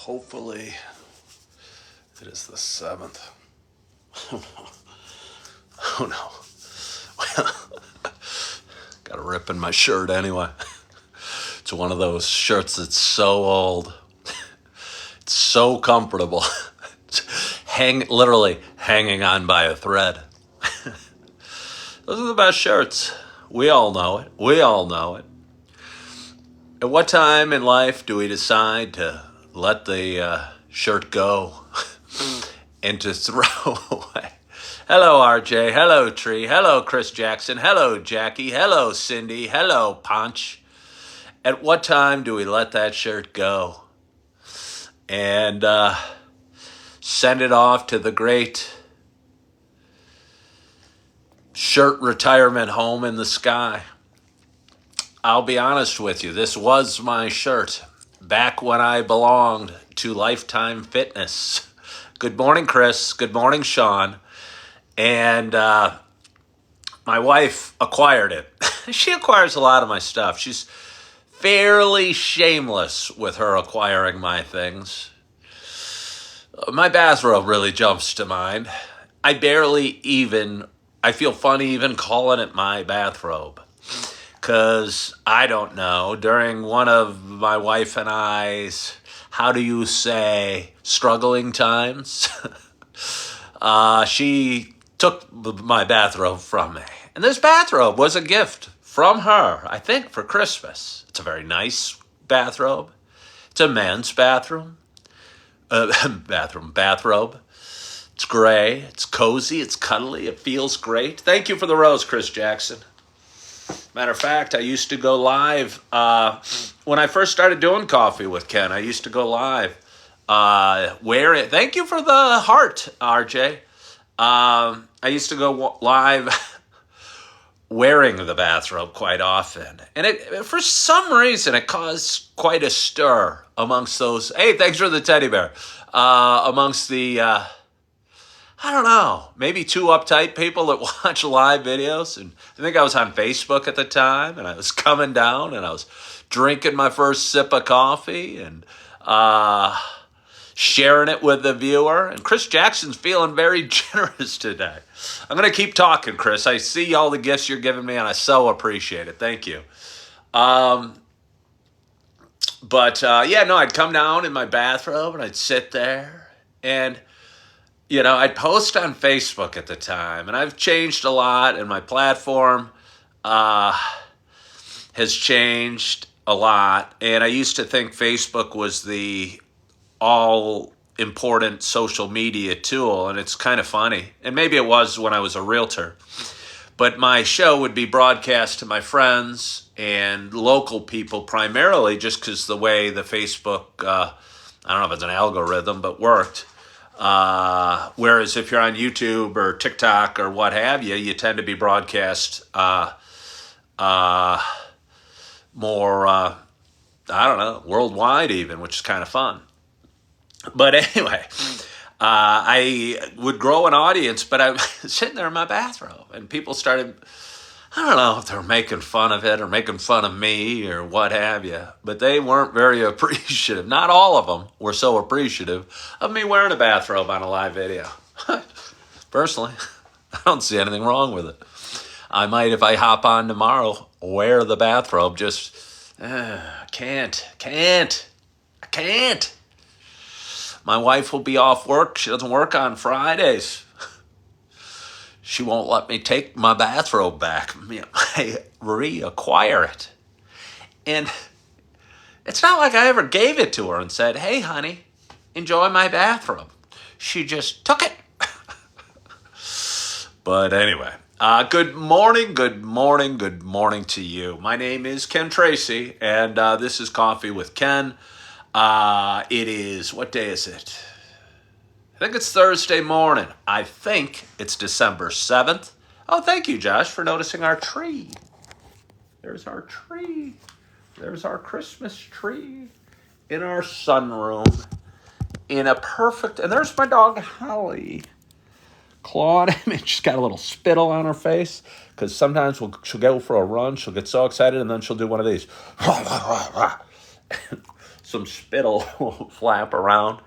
Hopefully it is the 7th. Oh no. Well, got a rip in my shirt anyway. It's one of those shirts that's so old. It's so comfortable. It's literally hanging on by a thread. Those are the best shirts. We all know it. We all know it. At what time in life do we decide to let the shirt go and to throw away? Hello, RJ. Hello, Tree. Hello, Chris Jackson. Hello, Jackie. Hello, Cindy. Hello, Punch. At what time do we let that shirt go and send it off to the great shirt retirement home in the sky? I'll be honest with you. This was my shirt back when I belonged to Lifetime Fitness. Good morning, Chris. Good morning, Sean. And my wife acquired it. She acquires a lot of my stuff. She's fairly shameless with her acquiring my things. My bathrobe really jumps to mind. I feel funny even calling it my bathrobe. Because, I don't know, during one of my wife and I's, how do you say, struggling times, she took my bathrobe from me. And this bathrobe was a gift from her, I think, for Christmas. It's a very nice bathrobe. It's a men's bathrobe. It's gray, it's cozy, it's cuddly, it feels great. Thank you for the rose, Chris Jackson. Matter of fact, I used to go live when I first started doing Coffee with Ken. I used to go live Thank you for the heart, RJ. I used to go live wearing the bathrobe quite often. And for some reason, it caused quite a stir amongst those. Hey, thanks for the teddy bear. Amongst the, I don't know, maybe two uptight people that watch live videos. And I think I was on Facebook at the time, and I was coming down, and I was drinking my first sip of coffee, and sharing it with the viewer. And Chris Jackson's feeling very generous today. I'm going to keep talking, Chris. I see all the gifts you're giving me, and I so appreciate it. Thank you. I'd come down in my bathrobe, and I'd sit there, and I'd post on Facebook at the time, and I've changed a lot, and my platform has changed a lot. And I used to think Facebook was the all-important social media tool, and it's kind of funny. And maybe it was when I was a realtor. But my show would be broadcast to my friends and local people primarily, just because the way the Facebook, I don't know if it's an algorithm, but worked. Whereas if you're on YouTube or TikTok or what have you, you tend to be broadcast more, worldwide even, which is kind of fun. But anyway, I would grow an audience, but I was sitting there in my bathrobe, and people started, I don't know if they were making fun of it or making fun of me or what have you, but they weren't very appreciative. Not all of them were so appreciative of me wearing a bathrobe on a live video. Personally, I don't see anything wrong with it. I might, if I hop on tomorrow, wear the bathrobe. Just, I can't. My wife will be off work. She doesn't work on Fridays. She won't let me take my bathrobe back. I reacquire it. And it's not like I ever gave it to her and said, hey, honey, enjoy my bathrobe. She just took it. But anyway, good morning to you. My name is Ken Tracy, and this is Coffee with Ken. It is, what day is it? I think it's Thursday morning. I think it's December 7th. Oh, thank you, Josh, for noticing our tree. There's our tree. There's our Christmas tree in our sunroom. In a perfect, and there's my dog, Holly. Claude, she's got a little spittle on her face, because sometimes she'll go for a run, she'll get so excited, and then she'll do one of these. some spittle flap around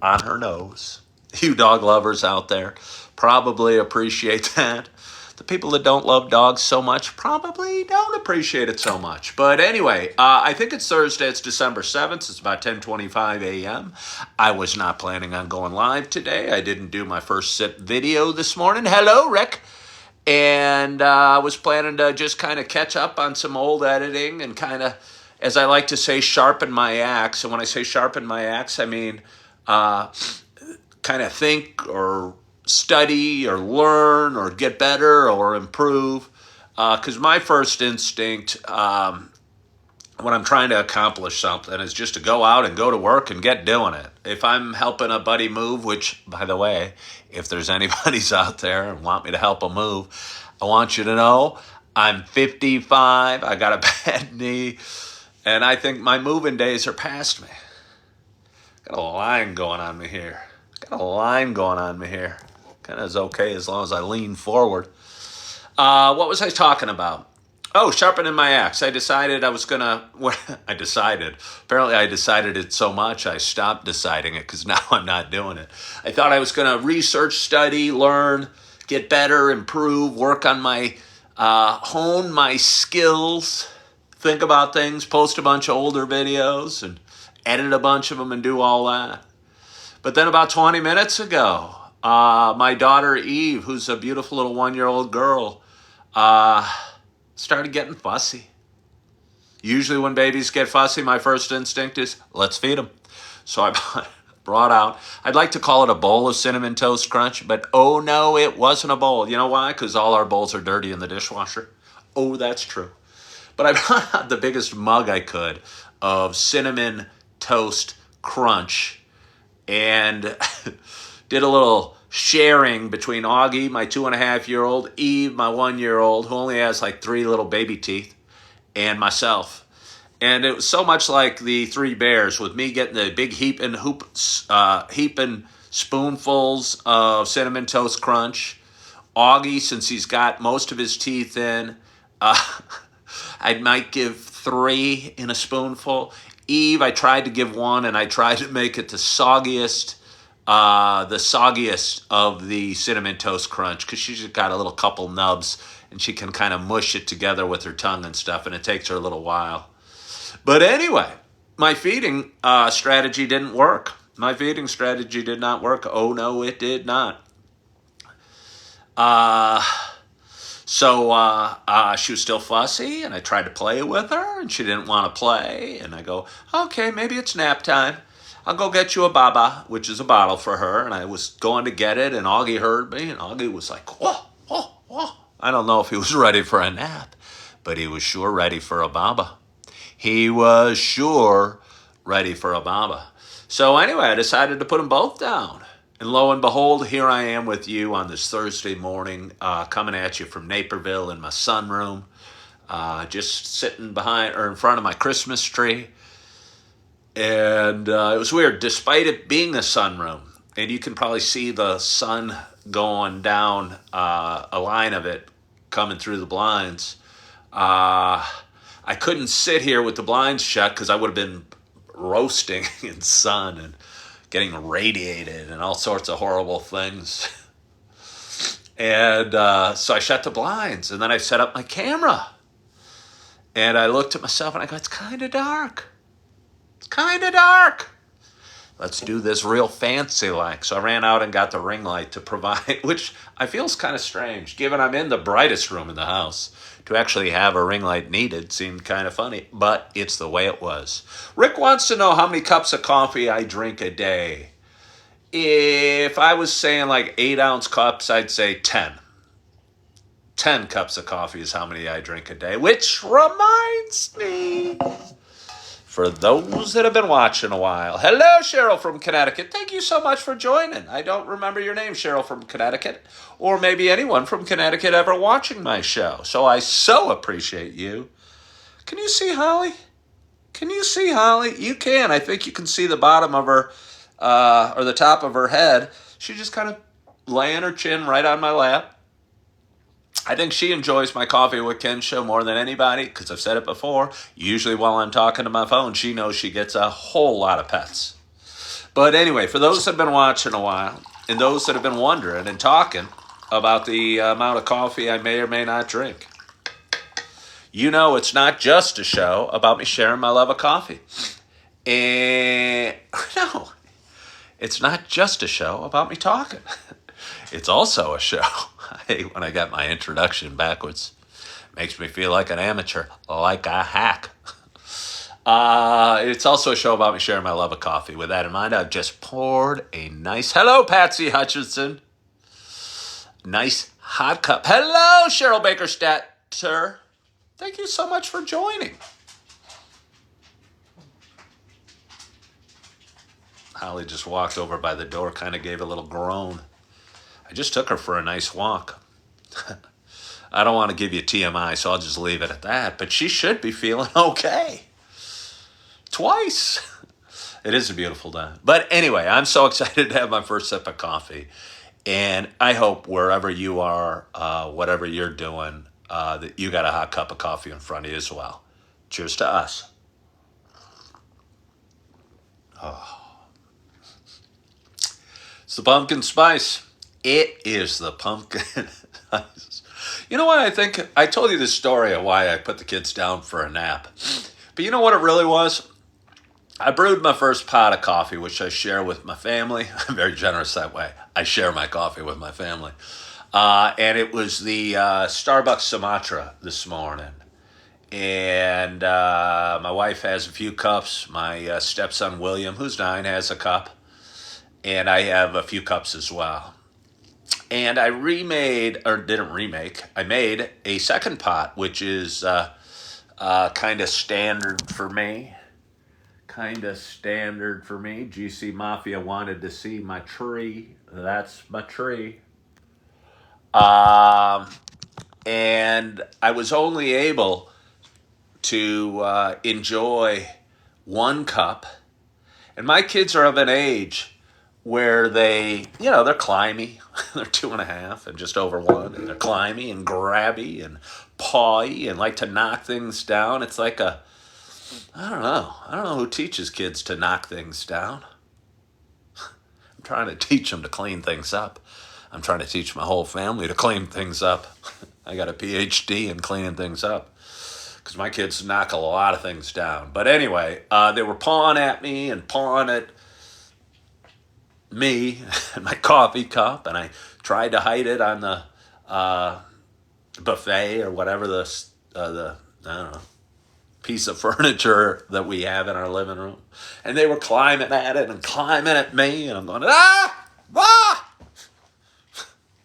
on her nose. You dog lovers out there probably appreciate that. The people that don't love dogs so much probably don't appreciate it so much. But anyway, I think it's Thursday. It's December 7th. It's about 10:25 a.m. I was not planning on going live today. I didn't do my first sip video this morning. Hello, Rick. And I was planning to just kind of catch up on some old editing and kind of, as I like to say, sharpen my axe. And when I say sharpen my axe, I mean kind of think or study or learn or get better or improve. Because my first instinct when I'm trying to accomplish something is just to go out and go to work and get doing it. If I'm helping a buddy move, which, by the way, if there's anybody's out there and want me to help them move, I want you to know I'm 55, I got a bad knee, and I think my moving days are past me. Got a line going on me here. Kind of is okay as long as I lean forward. What was I talking about? Oh, sharpening my axe. I decided I was going to... Apparently I decided it so much I stopped deciding it because now I'm not doing it. I thought I was going to research, study, learn, get better, improve, work on my... hone my skills, think about things, post a bunch of older videos, and edit a bunch of them and do all that. But then about 20 minutes ago, my daughter Eve, who's a beautiful little 1-year-old girl, started getting fussy. Usually when babies get fussy, my first instinct is, let's feed them. So I brought out, I'd like to call it a bowl of Cinnamon Toast Crunch, but oh no, it wasn't a bowl. You know why? Because all our bowls are dirty in the dishwasher. Oh, that's true. But I brought out the biggest mug I could of Cinnamon Toast Crunch and did a little sharing between Augie, my 2.5-year-old, Eve, my 1-year-old, who only has like 3 little baby teeth, and myself. And it was so much like the Three Bears, with me getting the big heaping spoonfuls of Cinnamon Toast Crunch. Augie, since he's got most of his teeth in, I might give 3 in a spoonful. Eve, I tried to give 1, and I tried to make it the soggiest of the Cinnamon Toast Crunch, because she's just got a little couple nubs, and she can kind of mush it together with her tongue and stuff, and it takes her a little while. But anyway, my feeding strategy didn't work. My feeding strategy did not work. Oh, no, it did not. So she was still fussy, and I tried to play with her, and she didn't want to play. And I go, okay, maybe it's nap time. I'll go get you a baba, which is a bottle for her. And I was going to get it, and Augie heard me, and Augie was like, whoa, whoa, whoa. I don't know if he was ready for a nap, but he was sure ready for a baba. He was sure ready for a baba. So anyway, I decided to put them both down. And lo and behold, here I am with you on this Thursday morning, coming at you from Naperville in my sunroom, just sitting behind or in front of my Christmas tree. And it was weird, despite it being a sunroom, and you can probably see the sun going down, a line of it coming through the blinds. I couldn't sit here with the blinds shut because I would have been roasting in sun and getting radiated and all sorts of horrible things. And so I shut the blinds, and then I set up my camera. And I looked at myself and I go, it's kind of dark. It's kind of dark. Let's do this real fancy like. So I ran out and got the ring light to provide, which I feel is kind of strange, given I'm in the brightest room in the house. To actually have a ring light needed seemed kind of funny, but it's the way it was. Rick wants to know how many cups of coffee I drink a day. If I was saying like 8-ounce cups, I'd say 10. 10 cups of coffee is how many I drink a day, which reminds me, for those that have been watching a while, hello, Cheryl from Connecticut. Thank you so much for joining. I don't remember your name, Cheryl from Connecticut, or maybe anyone from Connecticut ever watching my show. So I so appreciate you. Can you see Holly? Can you see Holly? You can. I think you can see the bottom of her, or the top of her head. She's just kind of laying her chin right on my lap. I think she enjoys my Coffee with Ken show more than anybody because I've said it before. Usually while I'm talking to my phone, she knows she gets a whole lot of pets. But anyway, for those that have been watching a while and those that have been wondering and talking about the amount of coffee I may or may not drink, you know it's not just a show about me sharing my love of coffee. And no, it's not just a show about me talking. It's also a show. I hate when I got my introduction backwards. Makes me feel like an amateur, like a hack. It's also a show about me sharing my love of coffee. With that in mind, I've just poured a nice, hello, Patsy Hutchinson. Nice hot cup. Hello, Cheryl Baker-Stat, sir. Thank you so much for joining. Holly just walked over by the door, kind of gave a little groan. I just took her for a nice walk. I don't want to give you TMI, so I'll just leave it at that. But she should be feeling okay. Twice. It is a beautiful day. But anyway, I'm so excited to have my first sip of coffee. And I hope wherever you are, whatever you're doing, that you got a hot cup of coffee in front of you as well. Cheers to us. Oh. It's the pumpkin spice. It is the pumpkin. You know what I think? I told you the story of why I put the kids down for a nap. But you know what it really was? I brewed my first pot of coffee, which I share with my family. I'm very generous that way. I share my coffee with my family. And it was the Starbucks Sumatra this morning. And my wife has a few cups. My stepson, William, who's 9, has a cup. And I have a few cups as well. And I made a second pot, which is kind of standard for me. GC Mafia wanted to see my tree. That's my tree. And I was only able to enjoy one cup. And my kids are of an age where they're climby. They're 2.5 and just over 1. And they're climby and grabby and pawy and like to knock things down. It's like I don't know who teaches kids to knock things down. I'm trying to teach them to clean things up. I'm trying to teach my whole family to clean things up. I got a PhD in cleaning things up because my kids knock a lot of things down. But anyway, they were pawing at me and pawing at me and my coffee cup, and I tried to hide it on the buffet or whatever the I don't know, piece of furniture that we have in our living room. And they were climbing at it and climbing at me, and I'm going, I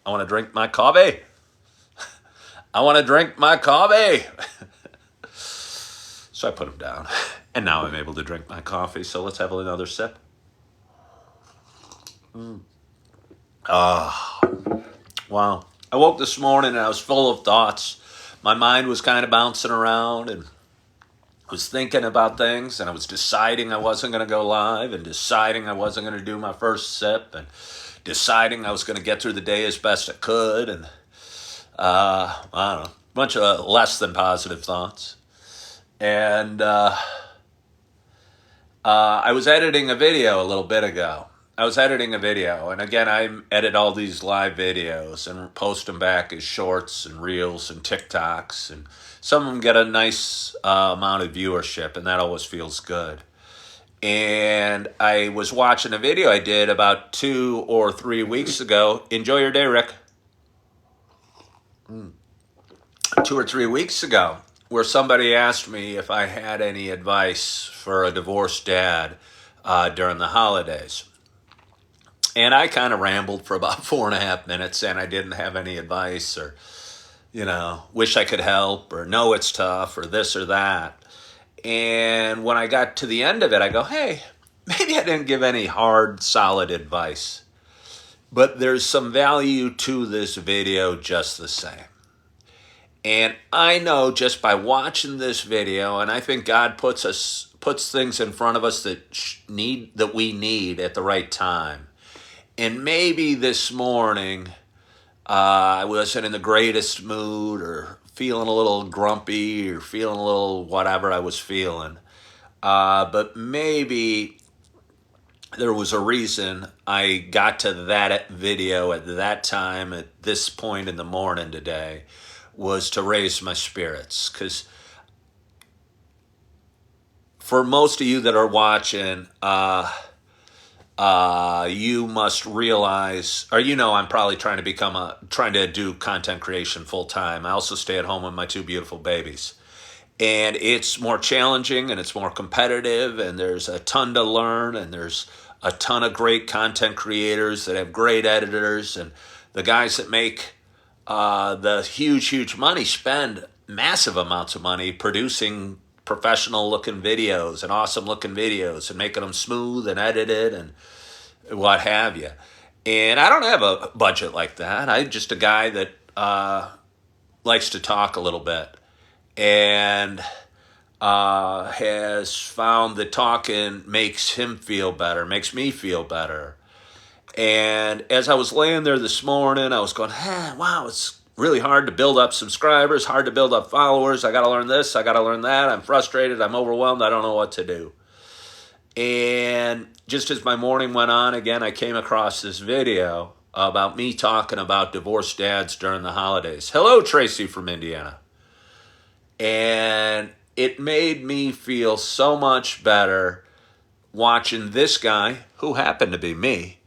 want to drink my coffee. I want to drink my coffee. So I put them down, and now I'm able to drink my coffee. So let's have another sip. Wow. I woke this morning and I was full of thoughts. My mind was kind of bouncing around and was thinking about things, and I was deciding I wasn't going to go live, and deciding I wasn't going to do my first sip, and deciding I was going to get through the day as best I could, and I don't know, a bunch of less than positive thoughts. And I was editing a video a little bit ago. And again, I edit all these live videos and post them back as shorts and reels and TikToks, and some of them get a nice amount of viewership, and that always feels good. And I was watching a video I did about 2 or 3 weeks ago. Enjoy your day, Rick. 2 or 3 weeks ago, where somebody asked me if I had any advice for a divorced dad during the holidays. And I kind of rambled for about 4.5 minutes, and I didn't have any advice, or, wish I could help, or know it's tough, or this or that. And when I got to the end of it, I go, hey, maybe I didn't give any hard, solid advice. But there's some value to this video just the same. And I know just by watching this video, and I think God puts things in front of us that we need at the right time. And maybe this morning, I wasn't in the greatest mood, or feeling a little grumpy, or feeling a little whatever I was feeling. But maybe there was a reason I got to that video at that time, at this point in the morning today, was to raise my spirits. Because for most of you that are watching, you must realize, or I'm probably trying to do content creation full time. I also stay at home with my two beautiful babies. And it's more challenging and it's more competitive, and there's a ton to learn, and there's a ton of great content creators that have great editors, and the guys that make the huge money spend massive amounts of money producing professional looking videos and awesome looking videos and making them smooth and edited and what have you. And I don't have a budget like that. I'm just a guy that likes to talk a little bit, and has found that talking makes him feel better, makes me feel better. And as I was laying there this morning, I was going, wow, it's really hard to build up subscribers, hard to build up followers. I got to learn this, I got to learn that. I'm frustrated, I'm overwhelmed, I don't know what to do. And just as my morning went on, again, I came across this video about me talking about divorced dads during the holidays. Hello, Tracy from Indiana. And it made me feel so much better watching this guy, who happened to be me,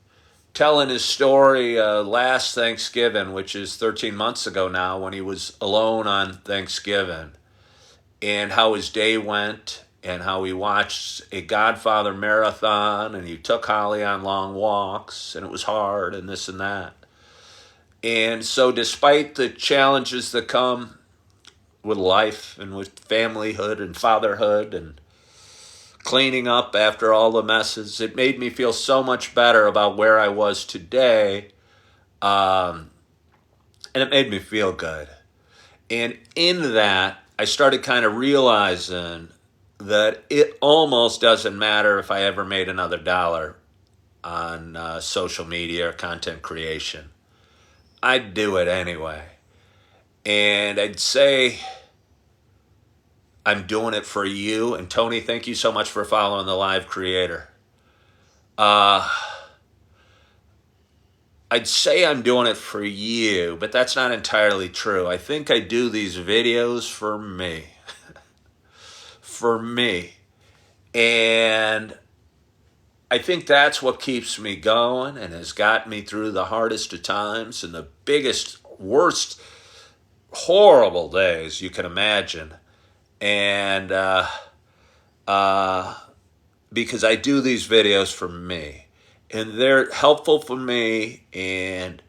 telling his story last Thanksgiving, which is 13 months ago now, when he was alone on Thanksgiving, and how his day went, and how he watched a Godfather marathon, and he took Holly on long walks, and it was hard, and this and that. And so despite the challenges that come with life and with familyhood and fatherhood and cleaning up after all the messes, it made me feel so much better about where I was today. And it made me feel good. And in that, I started kind of realizing that it almost doesn't matter if I ever made another dollar on social media or content creation. I'd do it anyway. And I'd say I'm doing it for you. And Tony, thank you so much for following the live creator. I'd say I'm doing it for you, but that's not entirely true. I think I do these videos for me. For me. And I think that's what keeps me going and has got me through the hardest of times and the biggest, worst, horrible days you can imagine. And because I do these videos for me, and they're helpful for me and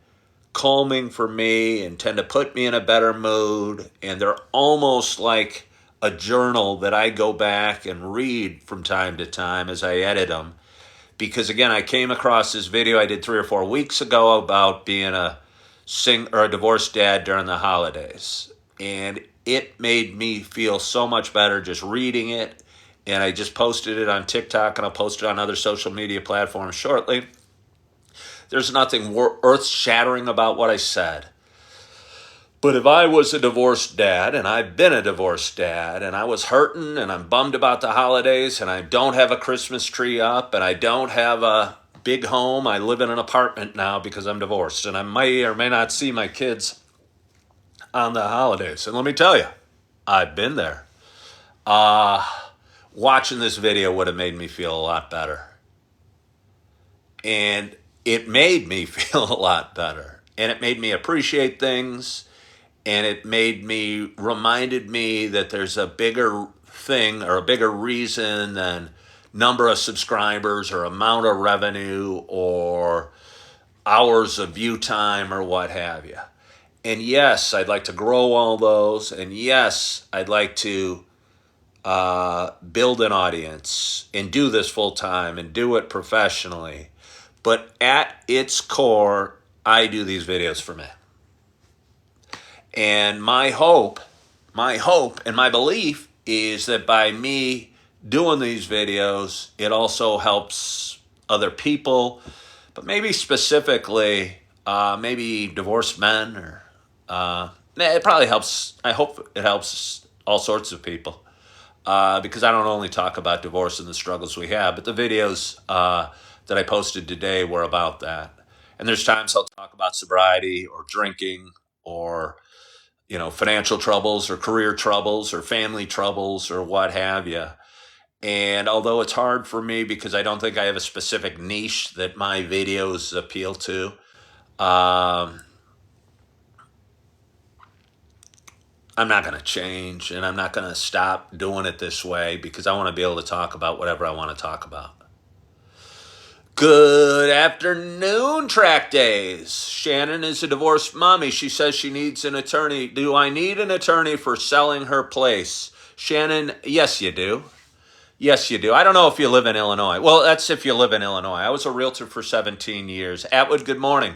calming for me and tend to put me in a better mood, and they're almost like a journal that I go back and read from time to time as I edit them. Because again, I came across this video I did 3 or 4 weeks ago about being a divorced dad during the holidays, and it made me feel so much better just reading it. And I just posted it on TikTok, and I'll post it on other social media platforms shortly. There's nothing earth-shattering about what I said. But if I was a divorced dad, and I've been a divorced dad, and I was hurting, and I'm bummed about the holidays, and I don't have a Christmas tree up, and I don't have a big home, I live in an apartment now because I'm divorced, and I may or may not see my kids on the holidays. And let me tell you, I've been there. Watching this video would have made me feel a lot better. And it made me feel a lot better. And it made me appreciate things. And it reminded me that there's a bigger thing or a bigger reason than number of subscribers or amount of revenue or hours of view time or what have you. And yes, I'd like to grow all those. And yes, I'd like to build an audience and do this full time and do it professionally. But at its core, I do these videos for me. And my hope and my belief is that by me doing these videos, it also helps other people, but maybe specifically maybe divorced men, or it probably helps. I hope it helps all sorts of people, because I don't only talk about divorce and the struggles we have, but the videos that I posted today were about that. And there's times I'll talk about sobriety or drinking, or financial troubles or career troubles or family troubles or what have you. And although it's hard for me because I don't think I have a specific niche that my videos appeal to, um, I'm not going to change, and I'm not going to stop doing it this way, because I want to be able to talk about whatever I want to talk about. Good afternoon, Track Days. Shannon is a divorced mommy. She says she needs an attorney. Do I need an attorney for selling her place? Shannon, yes, you do. Yes, you do. I don't know if you live in Illinois. Well, that's if you live in Illinois. I was a realtor for 17 years. Atwood, good morning.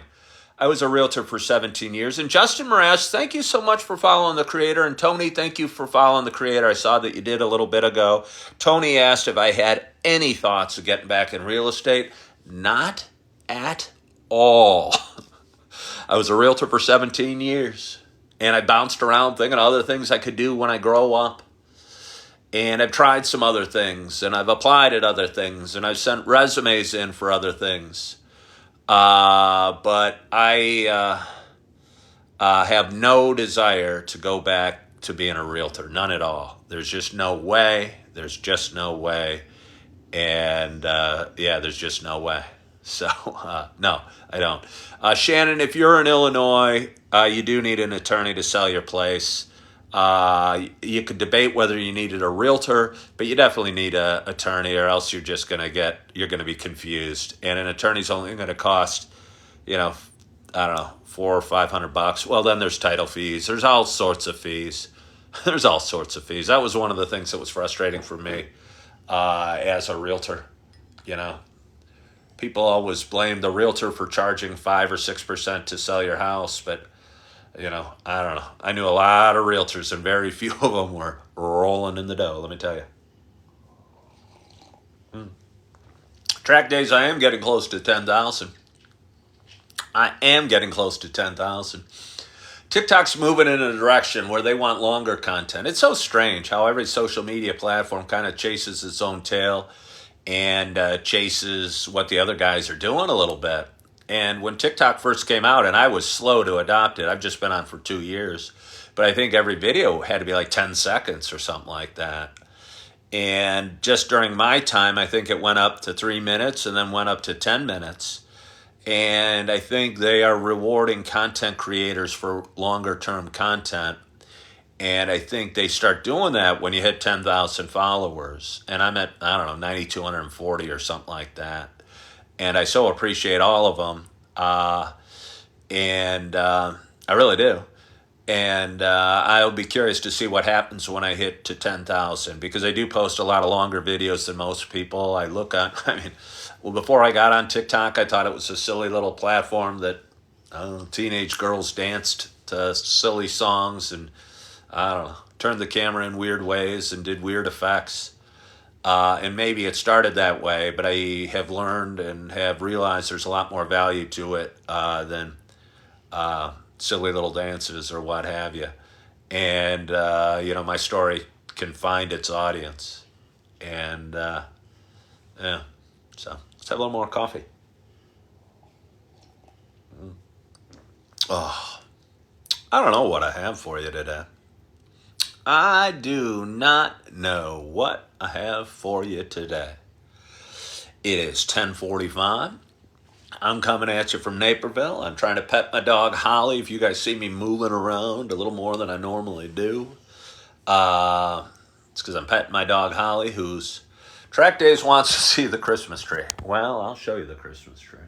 I was a realtor for 17 years. And Justin Mraz, thank you so much for following the creator. And Tony, thank you for following the creator. I saw that you did a little bit ago. Tony asked if I had any thoughts of getting back in real estate. Not at all. I was a realtor for 17 years, and I bounced around thinking of other things I could do when I grow up. And I've tried some other things, and I've applied at other things, and I've sent resumes in for other things. But I have no desire to go back to being a realtor. None at all. There's just no way. There's just no way. And there's just no way. So, no, I don't. Shannon, if you're in Illinois, you do need an attorney to sell your place. You could debate whether you needed a realtor, but you definitely need an attorney, or else you're just going to be confused. And an attorney's only going to cost, I don't know, $400 or $500. Well, then there's title fees. There's all sorts of fees. There's all sorts of fees. That was one of the things that was frustrating for me. As a realtor, people always blame the realtor for charging 5 or 6% to sell your house, but I don't know. I knew a lot of realtors, and very few of them were rolling in the dough. Let me tell you. Track Days, I am getting close to 10,000. I am getting close to 10,000. TikTok's moving in a direction where they want longer content. It's so strange how every social media platform kind of chases its own tail, and chases what the other guys are doing a little bit. And when TikTok first came out, and I was slow to adopt it, I've just been on for 2 years, but I think every video had to be like 10 seconds or something like that. And just during my time, I think it went up to 3 minutes, and then went up to 10 minutes. And I think they are rewarding content creators for longer term content. And I think they start doing that when you hit 10,000 followers. And I'm at, 9,240 or something like that. And I so appreciate all of them. I really do. And I'll be curious to see what happens when I hit to 10,000, because I do post a lot of longer videos than most people. Before I got on TikTok, I thought it was a silly little platform that teenage girls danced to silly songs, and turned the camera in weird ways and did weird effects. And maybe it started that way, but I have learned and have realized there's a lot more value to it than silly little dances or what have you. And, my story can find its audience. And, so let's have a little more coffee. Oh, I don't know what I have for you today. I do not know what I have for you today. It is 10:45. I'm coming at you from Naperville. I'm trying to pet my dog, Holly. If you guys see me moving around a little more than I normally do, it's because I'm petting my dog, Holly, who's Track Days wants to see the Christmas tree. Well, I'll show you the Christmas tree.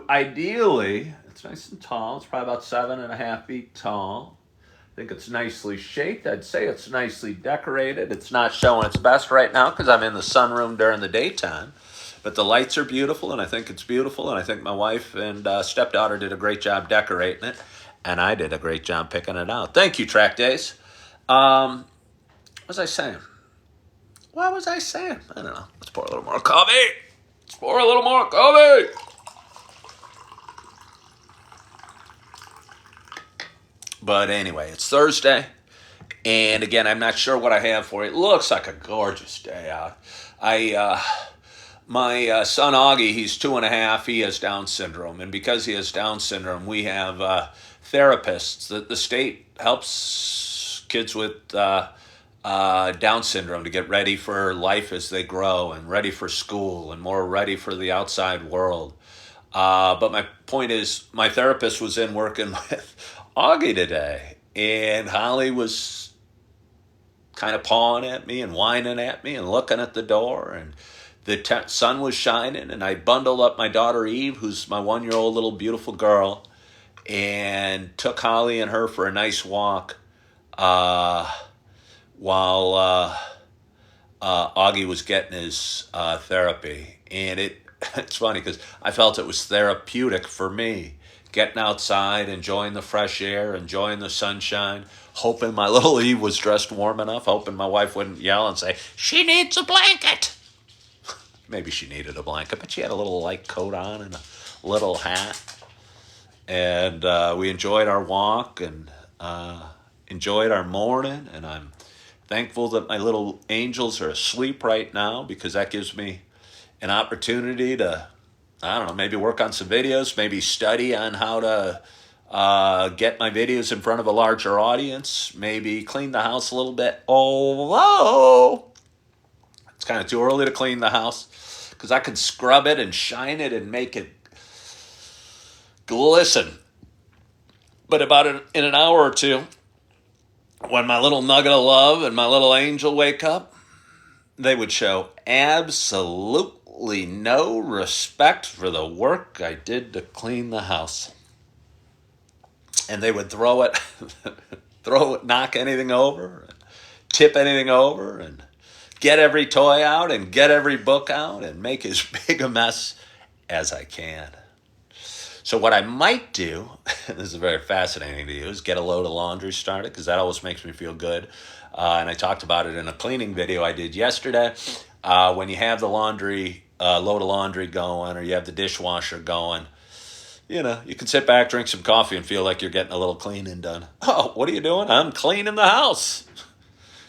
Ideally, it's nice and tall. It's probably about 7.5 feet tall. I think it's nicely shaped. I'd say it's nicely decorated. It's not showing its best right now because I'm in the sunroom during the daytime. But the lights are beautiful, and I think it's beautiful, and I think my wife and stepdaughter did a great job decorating it, and I did a great job picking it out. Thank you, Track Days. What was I saying? What was I saying? I don't know. Let's pour a little more coffee. But anyway, it's Thursday. And again, I'm not sure what I have for you. It looks like a gorgeous day out. My son Augie, he's 2.5. He has Down syndrome, and because he has Down syndrome, we have therapists. The state helps kids with Down syndrome to get ready for life as they grow, and ready for school, and more ready for the outside world. But my point is, my therapist was in working with Augie today, and Holly was kind of pawing at me and whining at me and looking at the door, and the sun was shining, and I bundled up my daughter Eve, who's my 1-year-old little beautiful girl, and took Holly and her for a nice walk while Augie was getting his therapy. And it's funny because I felt it was therapeutic for me, getting outside, enjoying the fresh air, enjoying the sunshine, hoping my little Eve was dressed warm enough, hoping my wife wouldn't yell and say, "She needs a blanket." Maybe she needed a blanket, but she had a little light coat on and a little hat. And we enjoyed our walk and enjoyed our morning. And I'm thankful that my little angels are asleep right now, because that gives me an opportunity to, I don't know, maybe work on some videos, maybe study on how to get my videos in front of a larger audience, maybe clean the house a little bit. Although it's kind of too early to clean the house, because I could scrub it and shine it and make it glisten. But in an hour or two, when my little nugget of love and my little angel wake up, they would show absolutely no respect for the work I did to clean the house. And they would throw it, knock anything over, tip anything over, and get every toy out and get every book out and make as big a mess as I can. So what I might do, this is very fascinating to do, is get a load of laundry started, because that always makes me feel good. And I talked about it in a cleaning video I did yesterday. When you have the laundry, load of laundry going, or you have the dishwasher going, you know, you can sit back, drink some coffee, and feel like you're getting a little cleaning done. Oh, what are you doing? I'm cleaning the house.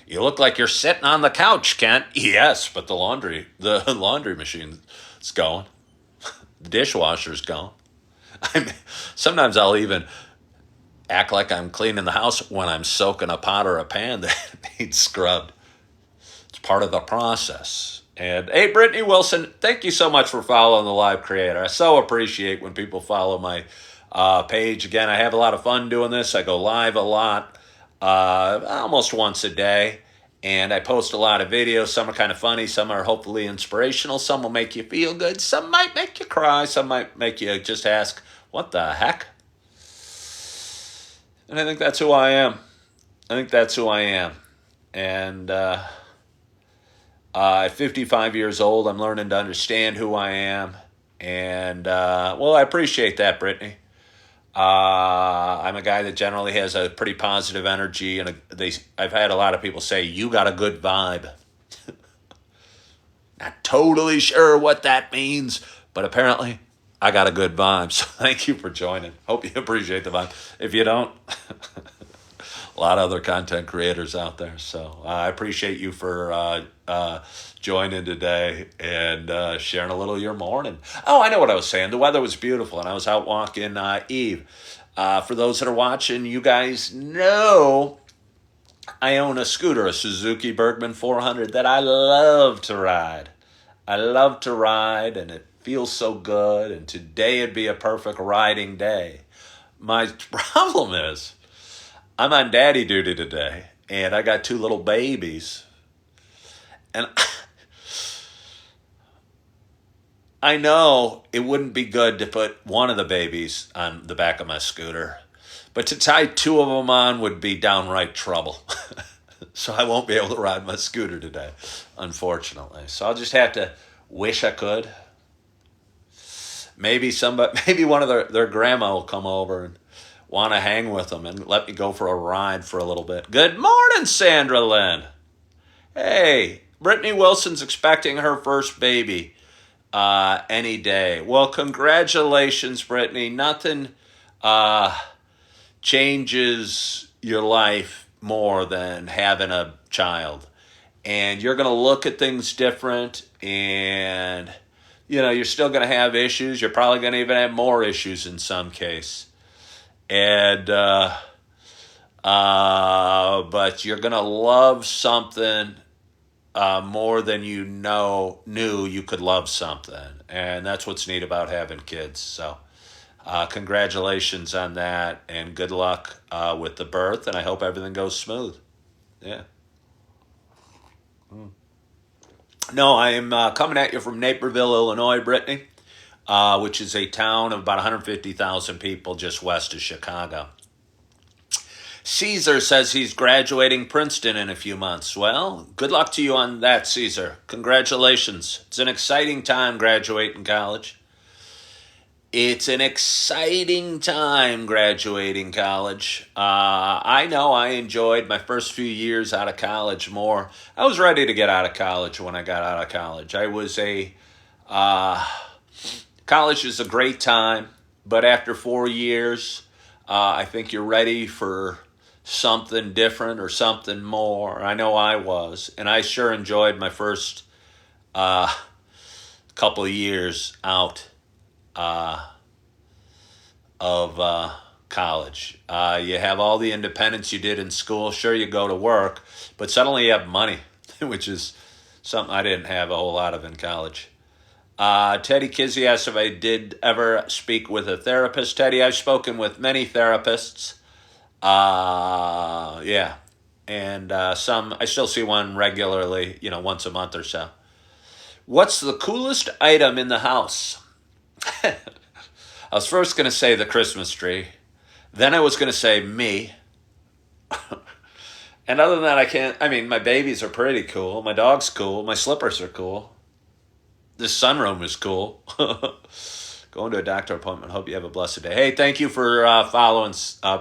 You look like you're sitting on the couch, Kent. Yes, but the laundry machine is going. The dishwasher's going. Sometimes I'll even act like I'm cleaning the house when I'm soaking a pot or a pan that needs scrubbed. It's part of the process. And hey, Brittany Wilson, thank you so much for following The Live Creator. I so appreciate when people follow my page. Again, I have a lot of fun doing this. I go live a lot, almost once a day. And I post a lot of videos. Some are kind of funny. Some are hopefully inspirational. Some will make you feel good. Some might make you cry. Some might make you just ask, what the heck? And I think that's who I am. And at 55 years old, I'm learning to understand who I am. And, well, I appreciate that, Brittany. I'm a guy that generally has a pretty positive energy, and I've had a lot of people say, you got a good vibe. Not totally sure what that means, but apparently I got a good vibe. So thank you for joining. Hope you appreciate the vibe. If you don't, a lot of other content creators out there. So I appreciate you for joining today and sharing a little of your morning. Oh, I know what I was saying. The weather was beautiful, and I was out walking Eve. For those that are watching, you guys know I own a scooter, a Suzuki Bergman 400 that I love to ride. And it feels so good, and today would be a perfect riding day. My problem is I'm on daddy duty today, and I got 2 little babies. And I know it wouldn't be good to put one of the babies on the back of my scooter, but to tie 2 of them on would be downright trouble. So I won't be able to ride my scooter today, unfortunately. So I'll just have to wish I could. Maybe one of their grandma will come over and want to hang with them and let me go for a ride for a little bit. Good morning, Sandra Lynn. Hey, Brittany Wilson's expecting her first baby any day. Well, congratulations, Brittany. Nothing changes your life more than having a child. And you're going to look at things different, and you're still going to have issues. You're probably going to even have more issues in some case. And but you're going to love something more than knew you could love something. And that's what's neat about having kids. So congratulations on that, and good luck with the birth, and I hope everything goes smooth. Yeah. No, I am coming at you from Naperville, Illinois, Brittany, which is a town of about 150,000 people just west of Chicago. Caesar says he's graduating Princeton in a few months. Well, good luck to you on that, Caesar. Congratulations. It's an exciting time graduating college. It's an exciting time graduating college. I know I enjoyed my first few years out of college more. I was ready to get out of college when I got out of college. College is a great time, but after 4 years, I think you're ready for something different or something more. I know I was, and I sure enjoyed my first couple of years out of college. You have all the independence you did in school. Sure, you go to work, but suddenly you have money, which is something I didn't have a whole lot of in college. Teddy Kizzy asked if I did ever speak with a therapist. Teddy, I've spoken with many therapists. Yeah. And some, I still see one regularly, once a month or so. What's the coolest item in the house? I was first going to say the Christmas tree. Then I was going to say me. And other than that, my babies are pretty cool. My dog's cool. My slippers are cool. This sunroom is cool. Going to a doctor appointment. Hope you have a blessed day. Hey, thank you for following,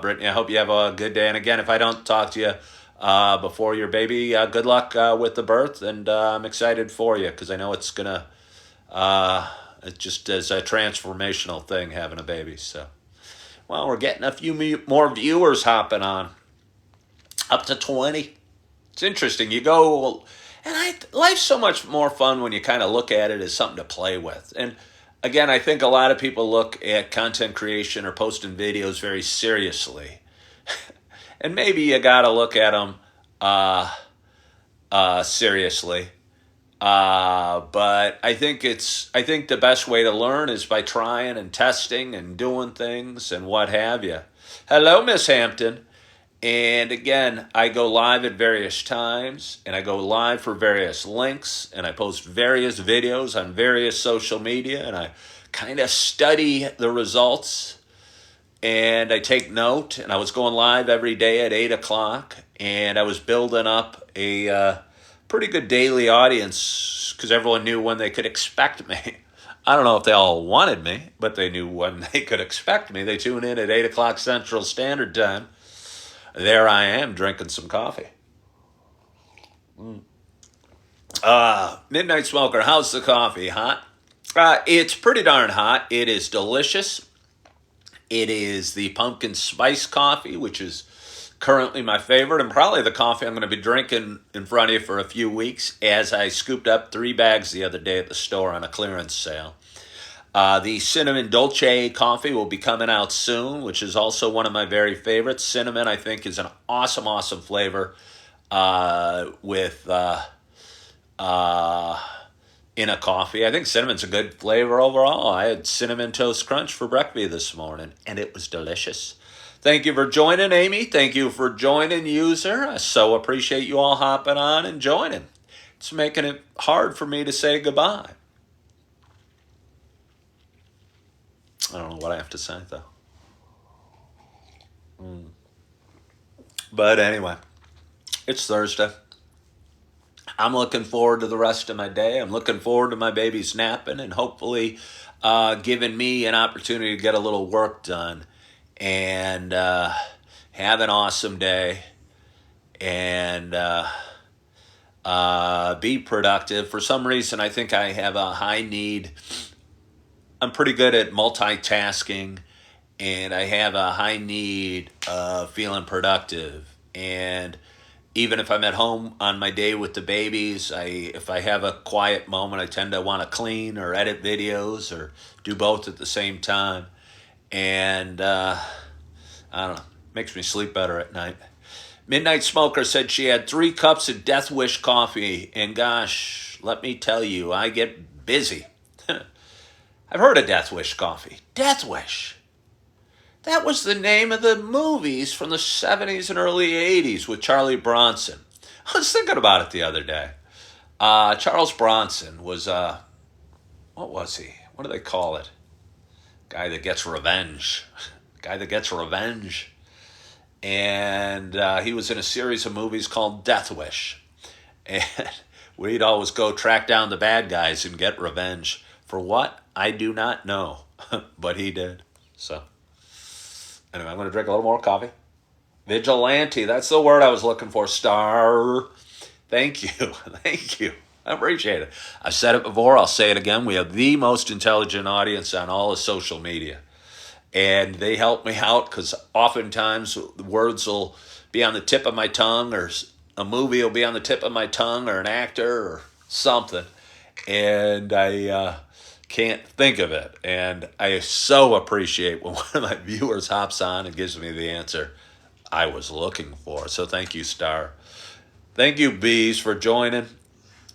Brittany. I hope you have a good day. And again, if I don't talk to you before your baby, good luck with the birth. And I'm excited for you because I know it's going to... It just is a transformational thing having a baby. So, well, we're getting a few more viewers hopping on, up to 20. It's interesting. You go, and life's so much more fun when you kind of look at it as something to play with. And again, I think a lot of people look at content creation or posting videos very seriously, and maybe you got to look at them seriously. But I think the best way to learn is by trying and testing and doing things and what have you. Hello, Miss Hampton. And again, I go live at various times, and I go live for various links, and I post various videos on various social media, and I kind of study the results, and I take note. And I was going live every day at 8 o'clock, and I was building up a pretty good daily audience because everyone knew when they could expect me. I don't know if they all wanted me, but they knew when they could expect me. They tune in at 8 o'clock Central Standard Time. There I am drinking some coffee. Midnight Smoker, how's the coffee? Hot? It's pretty darn hot. It is delicious. It is the pumpkin spice coffee, which is currently my favorite, and probably the coffee I'm going to be drinking in front of you for a few weeks, as I scooped up 3 bags the other day at the store on a clearance sale. The cinnamon dolce coffee will be coming out soon, which is also one of my very favorites. Cinnamon, I think, is an awesome, awesome flavor with in a coffee. I think cinnamon's a good flavor overall. I had Cinnamon Toast Crunch for breakfast this morning, and it was delicious. Thank you for joining, Amy. Thank you for joining, user. I so appreciate you all hopping on and joining. It's making it hard for me to say goodbye. I don't know what I have to say, though. But anyway, it's Thursday. I'm looking forward to the rest of my day. I'm looking forward to my baby's napping and hopefully giving me an opportunity to get a little work done and have an awesome day and be productive. For some reason, I think I have a high need. I'm pretty good at multitasking and I have a high need of feeling productive. And even if I'm at home on my day with the babies, if I have a quiet moment, I tend to want to clean or edit videos or do both at the same time. And I don't know, makes me sleep better at night. Midnight Smoker said she had 3 cups of Death Wish coffee, and gosh, let me tell you, I get busy. I've heard of Death Wish coffee. Death Wish. That was the name of the movies from the 70s and early 80s with Charlie Bronson. I was thinking about it the other day. Charles Bronson was, what was he? What do they call it? Guy that gets revenge. Guy that gets revenge. And he was in a series of movies called Death Wish. And we'd always go track down the bad guys and get revenge. For what? I do not know. But he did. So, anyway, I'm going to drink a little more coffee. Vigilante, that's the word I was looking for. Star. Thank you. Thank you. I appreciate it. I've said it before. I'll say it again. We have the most intelligent audience on all of social media. And they help me out because oftentimes words will be on the tip of my tongue, or a movie will be on the tip of my tongue, or an actor or something. And I can't think of it. And I so appreciate when one of my viewers hops on and gives me the answer I was looking for. So thank you, Star. Thank you, Bees, for joining.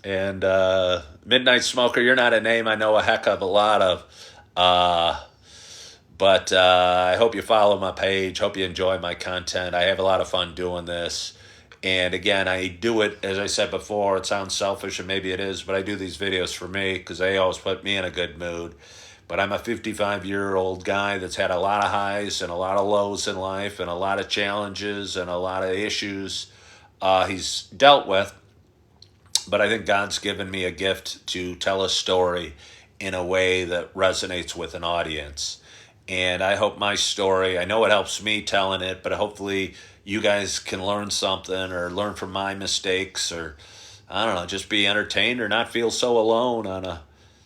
And Midnight Smoker, you're not a name I know a heck of a lot of. But I hope you follow my page. Hope you enjoy my content. I have a lot of fun doing this. And again, I do it, as I said before, it sounds selfish, and maybe it is, but I do these videos for me because they always put me in a good mood. But I'm a 55-year-old guy that's had a lot of highs and a lot of lows in life and a lot of challenges and a lot of issues he's dealt with. But I think God's given me a gift to tell a story in a way that resonates with an audience. And I hope my story, I know it helps me telling it, but hopefully you guys can learn something or learn from my mistakes, or, I don't know, just be entertained or not feel so alone on a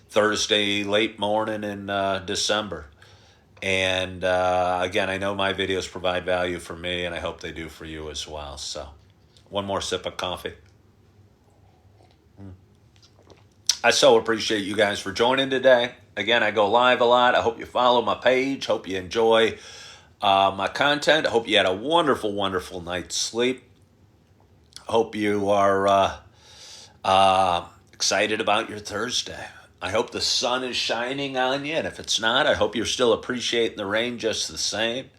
Thursday late morning in December. And again, I know my videos provide value for me, and I hope they do for you as well. So one more sip of coffee. I so appreciate you guys for joining today. Again, I go live a lot. I hope you follow my page. Hope you enjoy my content. I hope you had a wonderful, wonderful night's sleep. Hope you are excited about your Thursday. I hope the sun is shining on you. And if it's not, I hope you're still appreciating the rain just the same.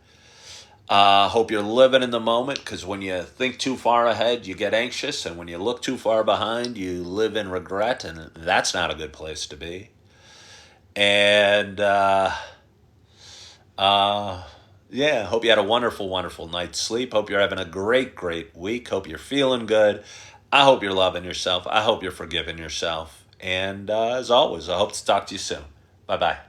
Hope you're living in the moment, because when you think too far ahead, you get anxious. And when you look too far behind, you live in regret. And that's not a good place to be. And, yeah, hope you had a wonderful, wonderful night's sleep. Hope you're having a great, great week. Hope you're feeling good. I hope you're loving yourself. I hope you're forgiving yourself. And as always, I hope to talk to you soon. Bye-bye.